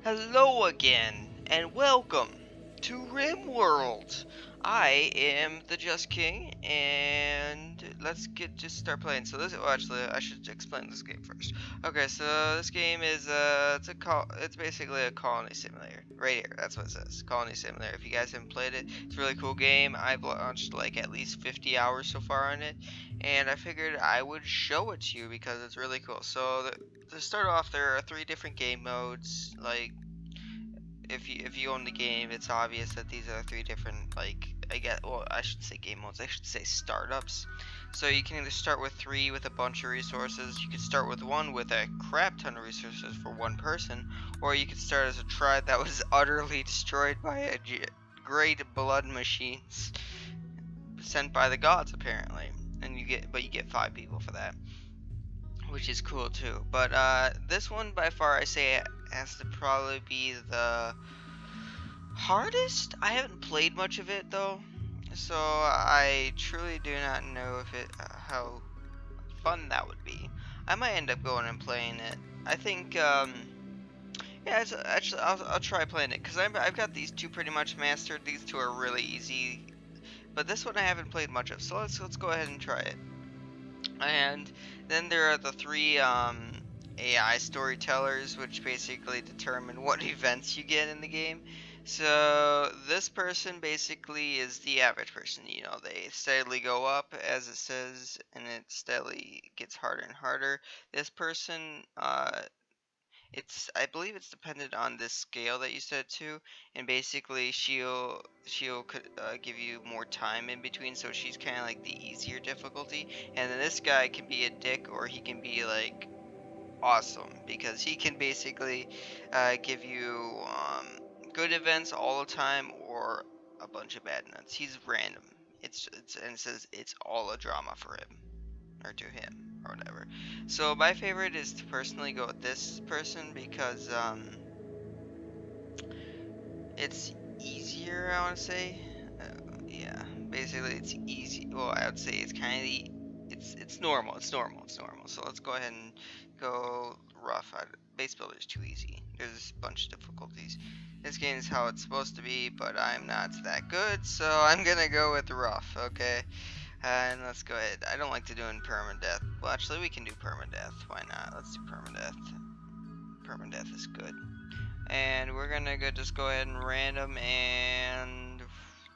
Hello again, and welcome to RimWorld. I am TheJustKing, and let's just start playing. So actually, I should explain this game first. Okay, so this game is it's basically a colony simulator. Right here, that's what it says, colony simulator. If you guys haven't played it, it's a really cool game. I've launched like at least 50 hours so far on it, and I figured I would show it to you because it's really cool. So to start off, there are 3 different game modes. Like, if you own the game, it's obvious that these are 3 different, like, I should say game modes. I should say startups. So you can either start with 3 with a bunch of resources. You can start with 1 with a crap ton of resources for 1 person, or you can start as a tribe that was utterly destroyed by great blood machines sent by the gods, apparently. And you get 5 people for that, which is cool too. But this one by far, I say, has to probably be the hardest. I haven't played much of it though, so I truly do not know if how fun that would be. I might end up going and playing it. I think yeah, actually I'll try playing it because I've got these 2 pretty much mastered. These 2 are really easy, but this one I haven't played much of. So let's go ahead and try it. And then there are the 3 AI storytellers, which basically determine what events you get in the game. So this person basically is the average person. You know, they steadily go up, as it says, and it steadily gets harder and harder. This person, I believe it's dependent on this scale that you set to, and basically she'll give you more time in between, so she's kind of like the easier difficulty. And then this guy can be a dick, or he can be like awesome, because he can basically give you good events all the time or a bunch of bad nuts. He's random. And it says it's all a drama for him, or to him, or whatever. So my favorite is to personally go with this person because it's easier, I want to say. Yeah, basically it's easy. Well, I would say it's kind of it's normal. It's normal. So let's go ahead and go rough. Base builder is too easy. There's a bunch of difficulties. This game is how it's supposed to be, but I'm not that good, so I'm gonna go with rough. Okay. And let's go ahead. I don't like to do in permadeath. Well, actually, we can do permadeath. Why not? Let's do permadeath. Permadeath is good. And we're gonna just go ahead and random and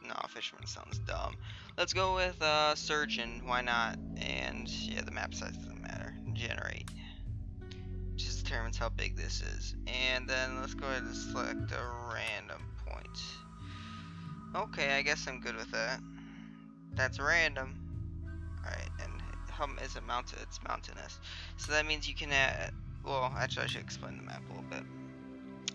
no, fisherman sounds dumb. Let's go with surgeon. Why not? And yeah, the map size doesn't matter. Generate. Just determines how big this is. And then let's go ahead and select a random point. Okay, I guess I'm good with that. That's random. Alright, and is it mountain? It's mountainous. So that means you can add, well, actually I should explain the map a little bit.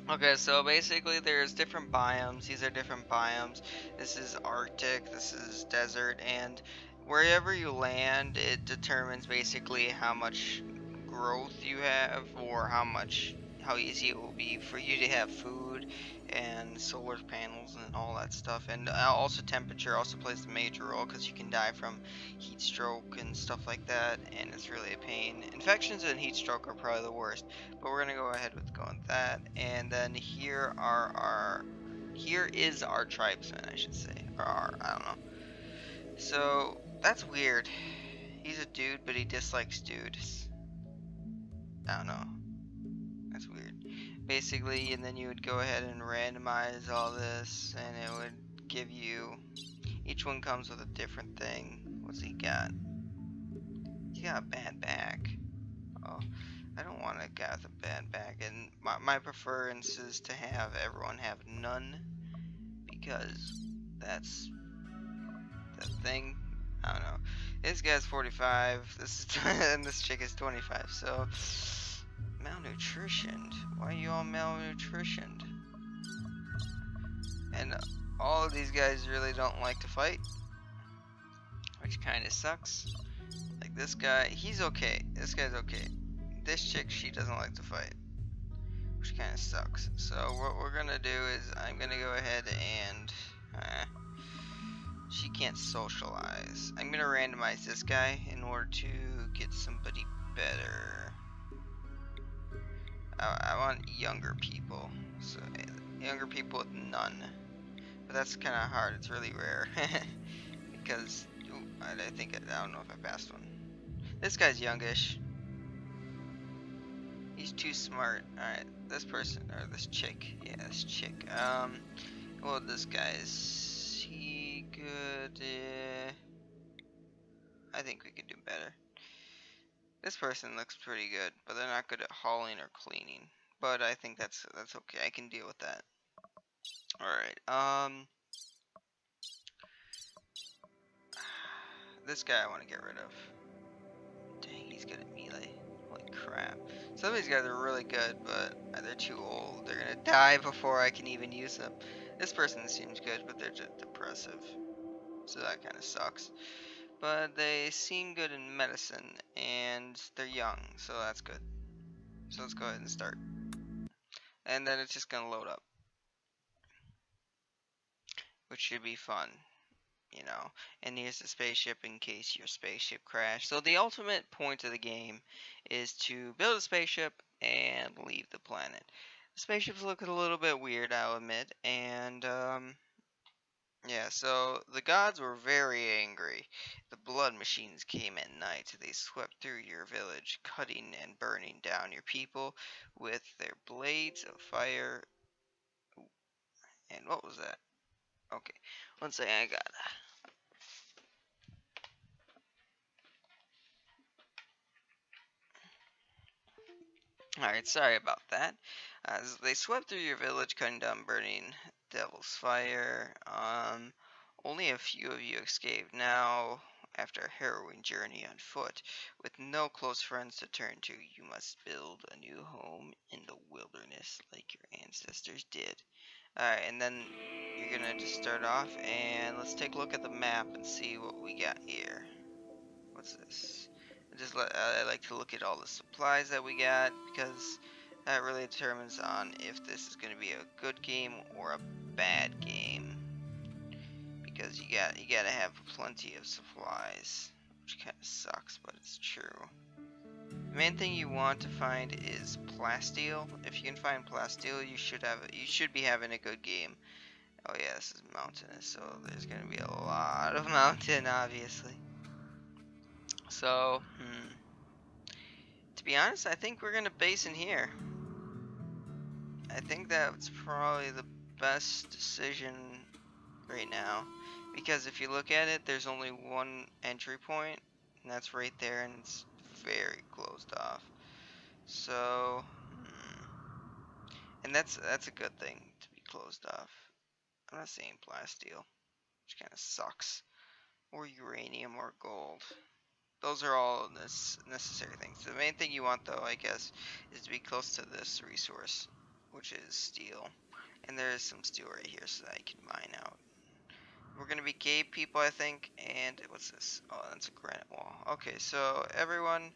Okay, so basically there's different biomes. These are different biomes. This is Arctic, this is desert, and wherever you land, it determines basically how much growth you have, or how easy it will be for you to have food and solar panels and all that stuff. And also temperature also plays a major role, because you can die from heat stroke and stuff like that, and it's really a pain. Infections and heat stroke are probably the worst, but we're gonna go ahead with going with that. And then here is our tribesman, I should say, or I don't know. So that's weird. He's a dude, but he dislikes dudes. I don't know. That's weird. Basically, and then you would go ahead and randomize all this, and it would give you, each one comes with a different thing. What's he got? He got a bad back. Oh, I don't want a guy with a bad back. And my preference is to have everyone have none, because that's the thing. I don't know. This guy's 45. This is and this chick is 25. So malnutritioned. Why are you all malnutritioned? And all of these guys really don't like to fight, which kind of sucks. Like this guy, he's okay. This guy's okay. This chick, she doesn't like to fight, which kind of sucks. So what we're gonna do is I'm gonna go ahead and she can't socialize. I'm gonna randomize this guy in order to get somebody better. I want younger people. So younger people with none. But that's kind of hard. It's really rare. Because ooh, I think I don't know if I passed one. This guy's youngish. He's too smart. Alright, this person, or this chick. Yeah, this chick. Well, this guy's... he good? I think we could do better. This person looks pretty good, but they're not good at hauling or cleaning. But I think that's okay. I can deal with that. Alright, this guy I want to get rid of. Dang, he's good at melee. Holy crap. Some of these guys are really good, but they're too old. They're gonna die before I can even use them. This person seems good, but they're just depressive. So that kind of sucks. But they seem good in medicine, and they're young, so that's good. So let's go ahead and start. And then it's just gonna load up, which should be fun. You know, and here's the spaceship in case your spaceship crashed. So the ultimate point of the game is to build a spaceship and leave the planet. The spaceships look a little bit weird, I'll admit, and yeah, so the gods were very angry. The blood machines came at night. They swept through your village, cutting and burning down your people with their blades of fire. And what was that? Okay, one second, I got Alright, sorry about that. As they swept through your village, cutting down, burning devil's fire. Only a few of you escaped. Now, after a harrowing journey on foot, with no close friends to turn to, you must build a new home in the wilderness like your ancestors did. Alright, and then you're gonna just start off, and let's take a look at the map and see what we got here. What's this? I like to look at all the supplies that we got, because that really determines on if this is going to be a good game or a bad game. Because you gotta have plenty of supplies, which kind of sucks, but it's true. The main thing you want to find is plasteel. If you can find plasteel, you should be having a good game. Oh yeah, this is mountainous, so there's gonna be a lot of mountain, obviously. So, to be honest, I think we're gonna base in here. I think that's probably the best decision right now, because if you look at it, there's only one entry point, and that's right there, and it's very closed off. So, and that's a good thing to be closed off. I'm not saying plasteel, which kind of sucks, or uranium or gold. Those are all necessary things. The main thing you want, though, I guess, is to be close to this resource, which is steel. And there is some steel right here so that I can mine out. We're going to be cave people, I think. And what's this? Oh, that's a granite wall. Okay, so everyone,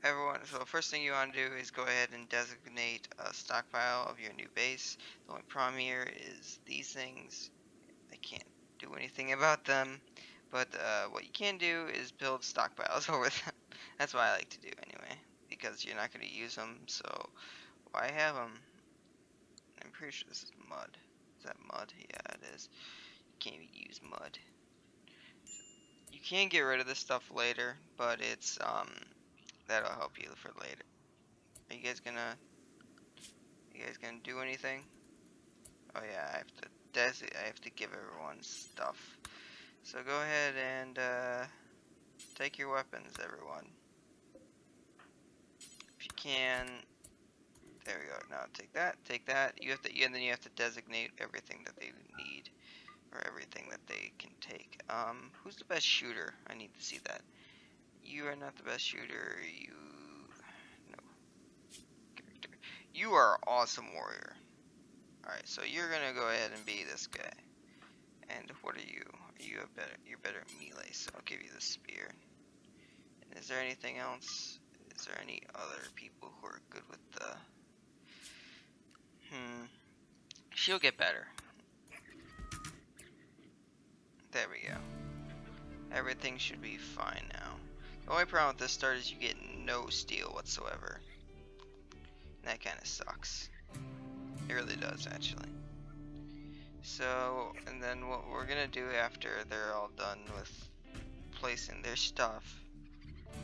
so the first thing you want to do is go ahead and designate a stockpile of your new base. The only problem here is these things, I can't do anything about them. But what you can do is build stockpiles over them. That's what I like to do anyway, because you're not going to use them, so why have them? I'm pretty sure this is mud. Is that mud? Yeah, it is. You can't even use mud. You can get rid of this stuff later, but it's that'll help you for later. Are you guys gonna do anything? Oh yeah, I have to give everyone stuff. So go ahead and take your weapons, everyone. If you can. There we go. Now take that. And then you have to designate everything that they need, or everything that they can take. Who's the best shooter? I need to see that. You are not the best shooter. No. Character. You are an awesome warrior. All right, so you're gonna go ahead and be this guy. And what are you? You're better at melee, so I'll give you the spear. And is there anything else? Is there any other people who are good with the... She'll get better. There we go. Everything should be fine now. The only problem with this start is you get no steel whatsoever. That kind of sucks. It really does, actually. So, and then what we're gonna do after they're all done with placing their stuff,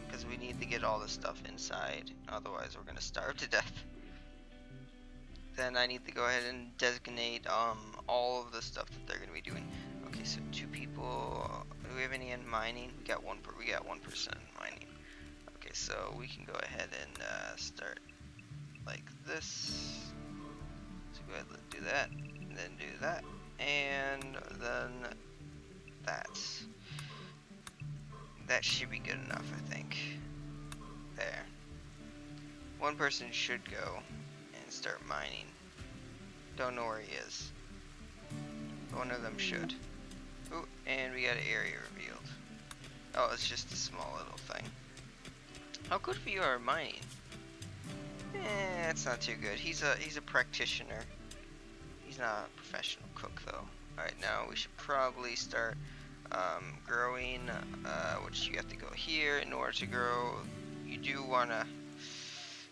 because we need to get all the stuff inside, otherwise we're gonna starve to death. Then I need to go ahead and designate all of the stuff that they're gonna be doing. Okay, so 2 people. Do we have any in mining? We got 1%. We got 1% in mining. Okay, so we can go ahead and start like this. So go ahead and do that, and then do that, and then that. That should be good enough, I think. There. One person should go and start mining. Don't know where he is. One of them should. Ooh, and we got an area revealed. Oh, it's just a small little thing. How good for you are mining? It's not too good. He's a practitioner. He's not a professional cook though. Alright, now we should probably start growing, which you have to go here in order to grow. You do wanna,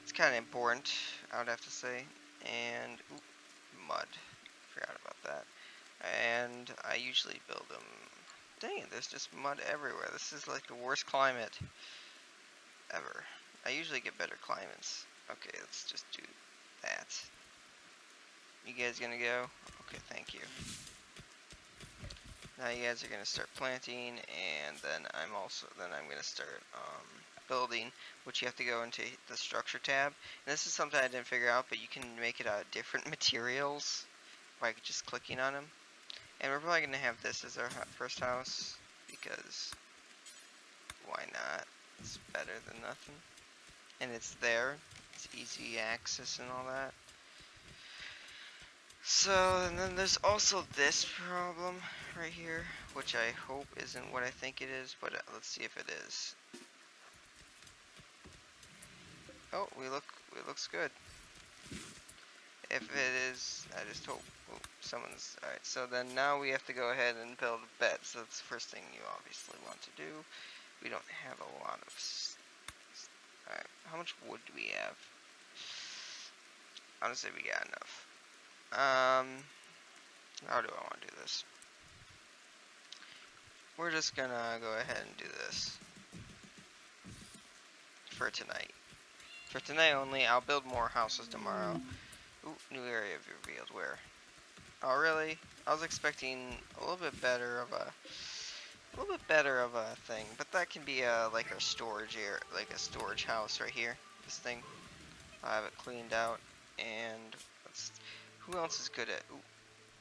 it's kind of important, I would have to say. And ooh, mud, forgot about that. And I usually build them. Dang it, there's just mud everywhere. This is like the worst climate ever. I usually get better climates. Okay, let's just do that. You guys gonna go? Okay, thank you. Now you guys are gonna start planting, and then I'm gonna start building, which you have to go into the structure tab. And this is something I didn't figure out, but you can make it out of different materials by just clicking on them. And we're probably gonna have this as our first house, because why not? It's better than nothing. And it's there. It's easy access and all that. So, and then there's also this problem right here, which I hope isn't what I think it is, but let's see if it is. Oh, it looks good. If it is, I just hope someone's, alright, so then now we have to go ahead and build a bed. So that's the first thing you obviously want to do. We don't have a lot of, alright, how much wood do we have? Honestly, we got enough. How do I want to do this? We're just gonna go ahead and do this for tonight. For tonight only. I'll build more houses tomorrow. Ooh, new area revealed. Where? Oh, really? I was expecting a little bit better of a thing, but that can be like a storage area, like a storage house right here. This thing. I have it cleaned out, and who else is good at? Ooh,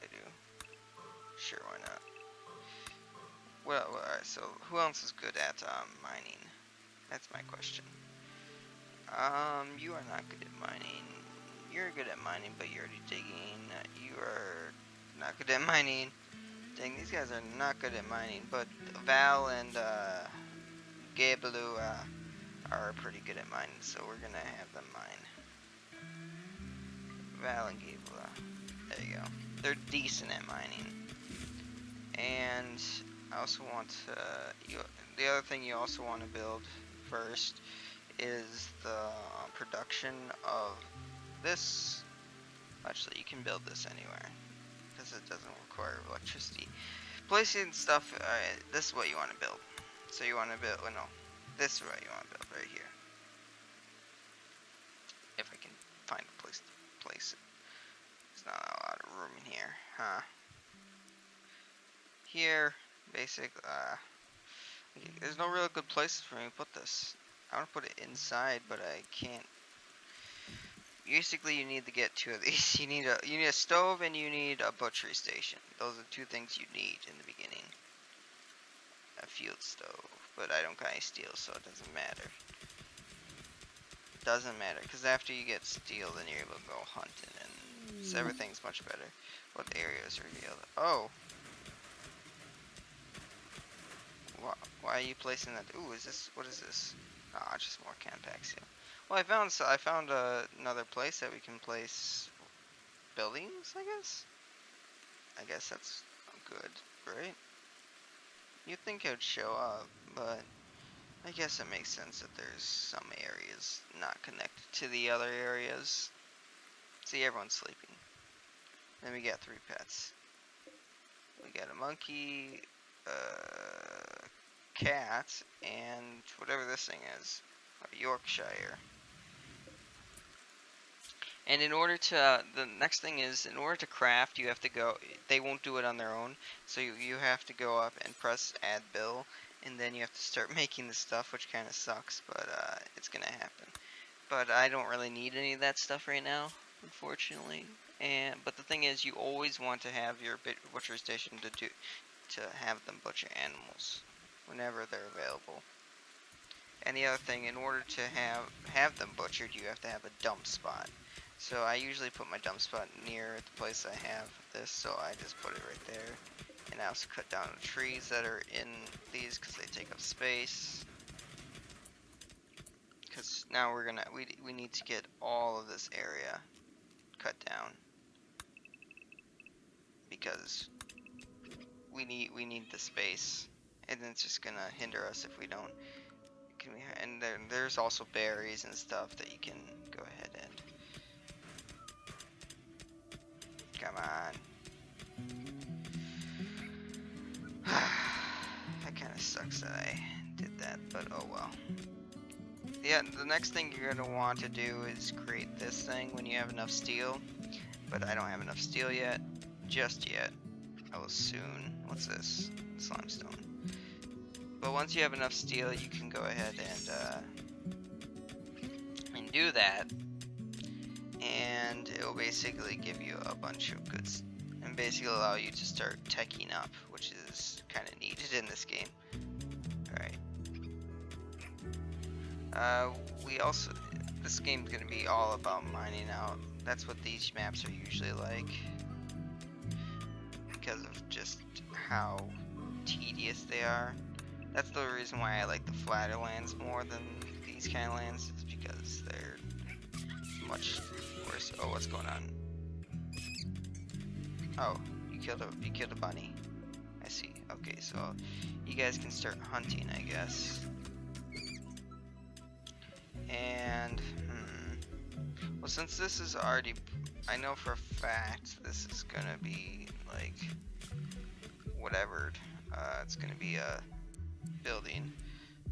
I do. Sure, why not? Well, alright, so who else is good at mining? That's my question. You are not good at mining. You're good at mining, but you're already digging. You are not good at mining. Dang, these guys are not good at mining, but Val and Gablou are pretty good at mining, so we're gonna have them mine. Val and Gablou, there you go. They're decent at mining. And I also want to, the other thing you also want to build first is the production of this. Actually, you can build this anywhere because it doesn't require electricity. Placing stuff, this is what you want to build. So you want to build, well, no, this is what you want to build right here. If I can find a place to place it. There's not a lot of room in here, huh? Here, basic, there's no real good places for me to put this. I want to put it inside, but I can't. Basically, you need to get 2 of these. You need a stove and you need a butchery station. Those are 2 things you need in the beginning. A field stove, but I don't got any steel, so it doesn't matter. Doesn't matter, because after you get steel, then you're able to go hunting, and so everything's much better. What area is revealed? Oh. Why are you placing that? Ooh, is this, what is this? Ah, just more campax, yeah. Well, I found another place that we can place buildings, I guess? I guess that's good, right? You'd think it would show up, but I guess it makes sense that there's some areas not connected to the other areas. See, everyone's sleeping. Then we got 3 pets. We got a monkey, a cat, and whatever this thing is, a Yorkshire. And in order to, the next thing is, in order to craft, you have to go, they won't do it on their own, so you have to go up and press add bill, and then you have to start making the stuff, which kind of sucks, but it's gonna happen. But I don't really need any of that stuff right now, unfortunately. But the thing is, you always want to have your butcher station to have them butcher animals whenever they're available. And the other thing, in order to have them butchered, you have to have a dump spot. So I usually put my dump spot near the place I have this, so I just put it right there. And I also cut down the trees that are in these because they take up space. Because now we need to get all of this area cut down. Because we need the space, and it's just gonna hinder us if we don't. And there's also berries and stuff that you can go ahead and. Come on. That kind of sucks that I did that, but oh well. Yeah, the next thing you're gonna want to do is create this thing when you have enough steel. But I don't have enough steel yet. Just yet. I will soon. What's this? It's limestone. But once you have enough steel, you can go ahead and do that. And it will basically give you a bunch of goods. And basically allow you to start teching up, which is kind of needed in this game. Alright. We also, this game's going to be all about mining out. That's what these maps are usually like. Because of just how tedious they are. That's the reason why I like the flatter lands more than these kind of lands, is because they're much worse. Oh, what's going on? Oh, you killed a bunny. I see. Okay, so you guys can start hunting, I guess. And well, since this is already, I know for a fact this is gonna be like whatever. It's gonna be a building.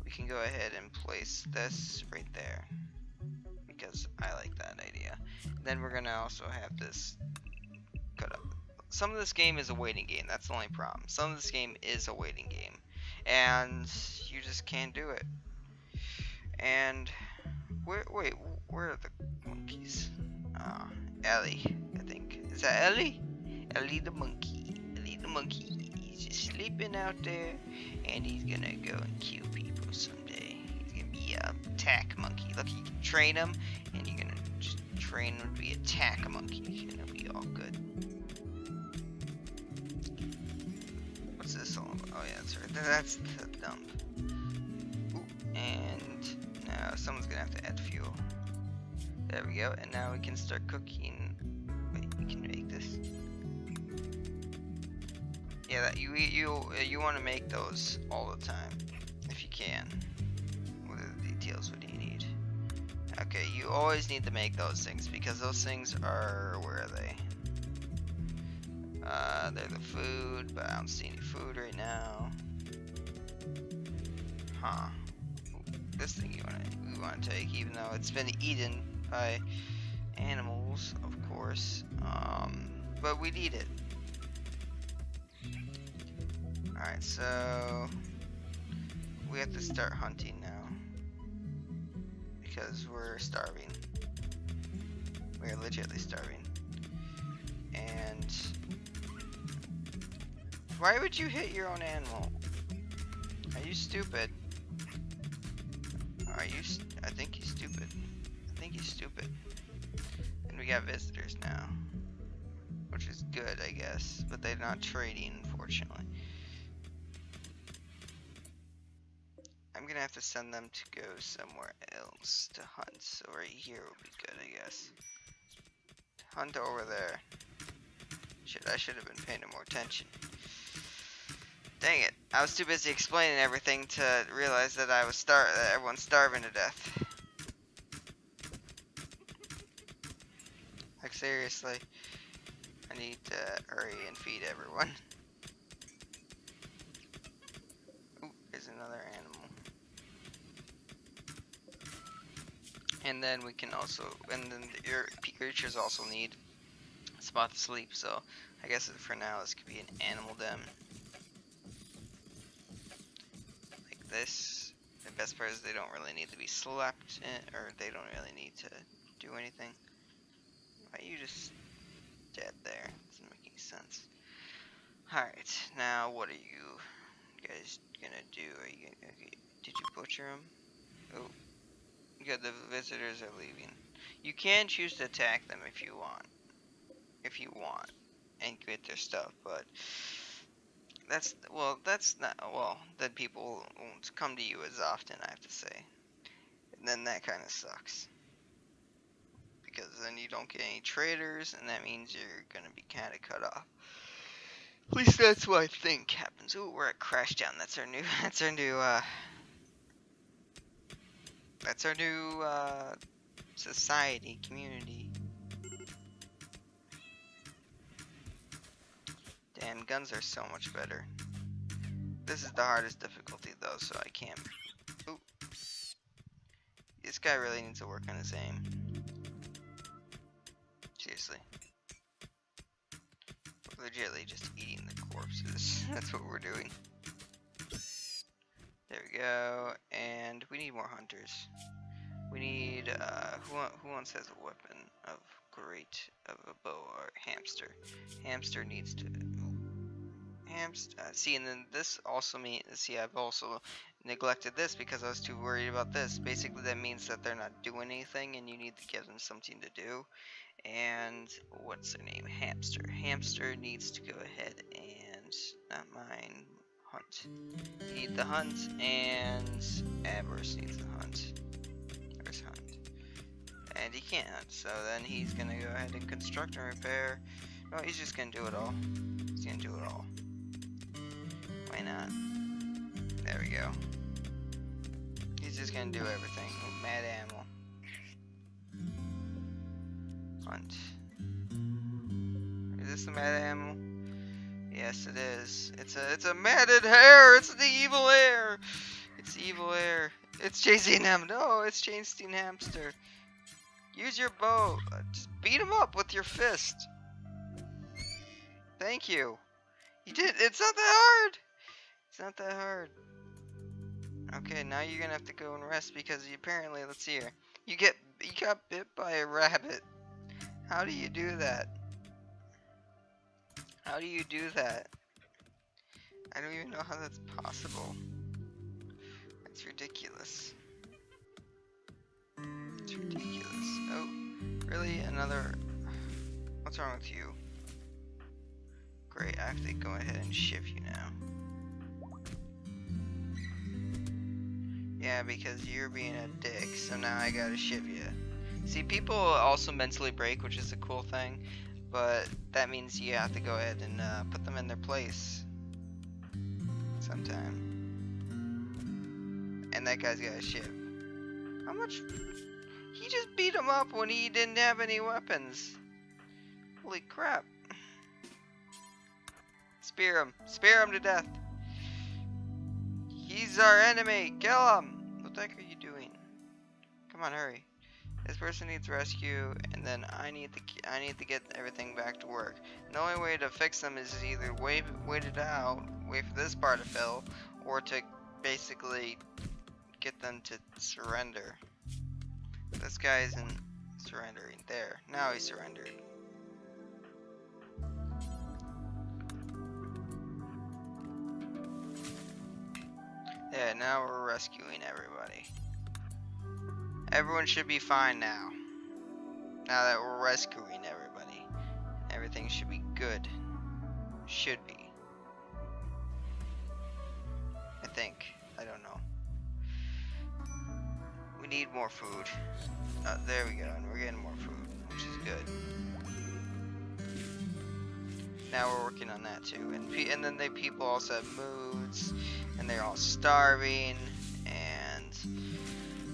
We can go ahead and place this right there because I like that idea. Then we're gonna also have this cut up. Some of this game is a waiting game. That's the only problem. Some of this game is a waiting game, and you just can't do it. And wait, where are the monkeys? Ellie, I think. Is that Ellie? Ellie the monkey. Ellie the monkey. He's just sleeping out there, and he's gonna go and kill people someday. He's gonna be a attack monkey. Look, you can train him, and you're gonna just train him to be attack monkey, and it'll be all good. What's this all about? Oh yeah, that's right. That's the dump. Ooh, and now someone's gonna have to add fuel. There we go, and now we can start cooking. Wait, we can make this. Yeah, that you want to make those all the time, if you can. What are the details? What do you need? Okay, you always need to make those things because those things are, where are they? They're the food, but I don't see any food right now. Huh? This thing we want to take, even though it's been eaten by animals, of course. But we need it. Alright, so we have to start hunting now because we're starving. We're legitimately starving. And why would you hit your own animal? Are you stupid? Are you? I think he's stupid. I think he's stupid. And we got visitors now, which is good, I guess. But they're not trading, unfortunately. I'm gonna have to send them to go somewhere else to hunt. So right here will be good, I guess. Hunt over there. Shit, I should have been paying more attention. Dang it! I was too busy explaining everything to realize that I was that everyone's starving to death. seriously. I need to hurry and feed everyone. Ooh, there's another animal. And then we can also, and then your creatures also need a spot to sleep, so I guess for now this could be an animal den. Like this. The best part is they don't really need to be slept in, or they don't really need to do anything. Why are you just dead there? Doesn't make any sense. Alright, now what are you guys gonna do? Are you gonna, okay, did you butcher them? Oh, good, the visitors are leaving. You can choose to attack them if you want. And get their stuff, but that's not, well, then people won't come to you as often, I have to say. And then that kind of sucks. Because then you don't get any traders, and that means you're gonna be kind of cut off. At least that's what I think happens. Ooh, we're at Crashdown. That's our new society, community. Damn, guns are so much better. This is the hardest difficulty though, so I can't. Ooh. This guy really needs to work on his aim. Seriously. We're legitimately just eating the corpses. That's what we're doing. There we go. And we need more hunters. We need, who else has a weapon of a bow or hamster? Hamster needs to, see, and then this also means, see, I've also neglected this because I was too worried about this. Basically, that means that they're not doing anything and you need to give them something to do. And, what's their name? Hamster. Hamster needs to go ahead and, not mine, hunt. You need the hunt, and Avarice needs the hunt. There's hunt. And he can't hunt, so then he's gonna go ahead and construct and repair. No, he's just gonna do it all. He's gonna do it all. Why not? There we go. He's just gonna do everything. Oh, mad animal. Hunt. Is this the mad animal? Yes, it is. It's a matted hare. It's the evil hare. It's the evil hare. It's chasing him. No, it's chasing hamster. Use your bow. Just beat him up with your fist. Thank you. You did. It's not that hard. It's not that hard. Okay, now you're gonna have to go and rest because you apparently, let's see here. You got bit by a rabbit. How do you do that? How do you do that? I don't even know how that's possible. That's ridiculous. It's ridiculous. Oh, really? Another? What's wrong with you? Great, I have to go ahead and shift you now. Yeah, because you're being a dick, so now I gotta shift you. See, people also mentally break, which is a cool thing, but that means you have to go ahead and put them in their place sometime. And that guy's got a shiv. How much? He just beat him up when he didn't have any weapons. Holy crap. Spear him. Spear him to death. He's our enemy. Kill him. What the heck are you doing? Come on, hurry. This person needs rescue, and then I need to get everything back to work. The only way to fix them is either wait it out, wait for this part to fill, or to basically get them to surrender. This guy isn't surrendering. There. Now he surrendered. Yeah, now we're rescuing everybody. Everyone should be fine now. Now that we're rescuing everybody. Everything should be good. Should be. I think. I don't know. We need more food. There we go, and we're getting more food, which is good. Now we're working on that too, and then people also have moods, and they're all starving, and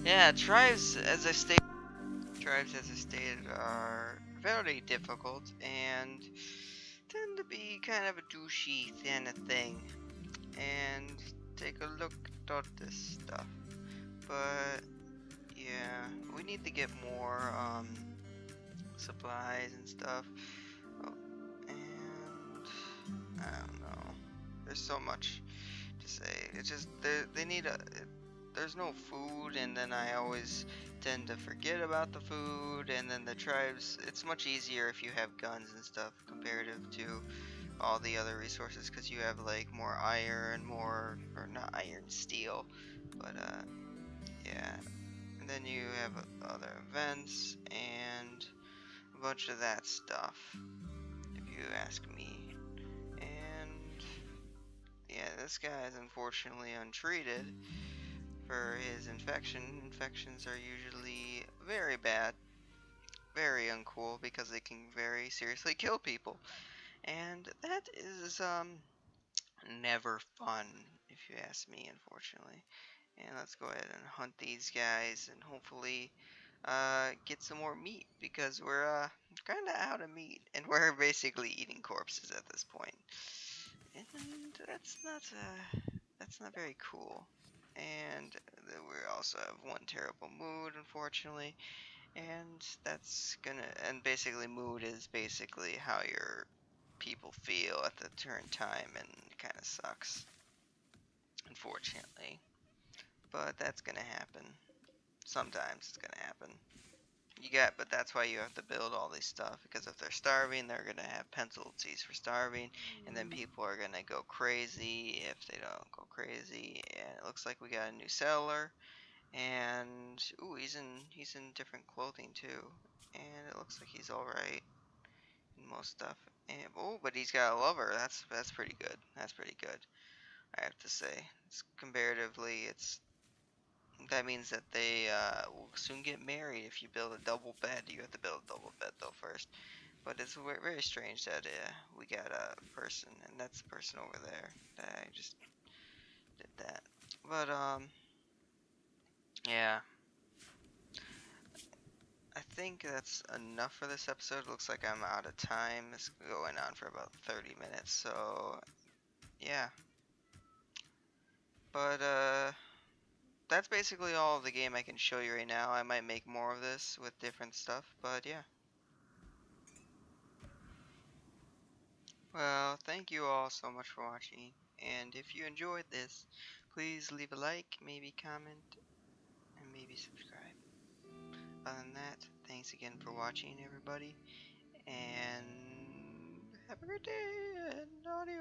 yeah, tribes, as I stated, are very difficult and tend to be kind of a douchey kind of thing. And take a look at this stuff. But yeah, we need to get more supplies and stuff. Oh, and I don't know. There's so much to say. It's just they need a. There's no food, and then I always tend to forget about the food, and then the tribes. It's much easier if you have guns and stuff comparative to all the other resources, because you have like more iron, more or not iron, steel, but yeah. And then you have other events and a bunch of that stuff, if you ask me. And yeah, this guy is unfortunately untreated for his infection. Infections are usually very bad, very uncool, because they can very seriously kill people. And that is never fun, if you ask me, unfortunately. And let's go ahead and hunt these guys and hopefully get some more meat, because we're kind of out of meat and we're basically eating corpses at this point. And that's not very cool. And we also have one terrible mood, unfortunately. And and basically mood is basically how your people feel at the current time, and it kind of sucks, unfortunately. But that's gonna happen. Sometimes it's gonna happen. But that's why you have to build all these stuff, because if they're starving, they're gonna have penalties for starving, and then people are gonna go crazy if they don't go crazy. And it looks like we got a new settler, and ooh, he's in different clothing too, and it looks like he's all right in most stuff. And oh, but he's got a lover. That's pretty good. That's pretty good, I have to say. It's that means that they will soon get married. If you build a double bed, you have to build a double bed though first. But it's very strange that we got a person, and that's the person over there that I just did that. But yeah, I think that's enough for this episode. Looks like I'm out of time. It's going on for about 30 minutes, so yeah. But that's basically all of the game I can show you right now. I might make more of this with different stuff, but yeah. Well, thank you all so much for watching, and if you enjoyed this, please leave a like, maybe comment, and maybe subscribe. Other than that, thanks again for watching, everybody, and have a great day, and adios.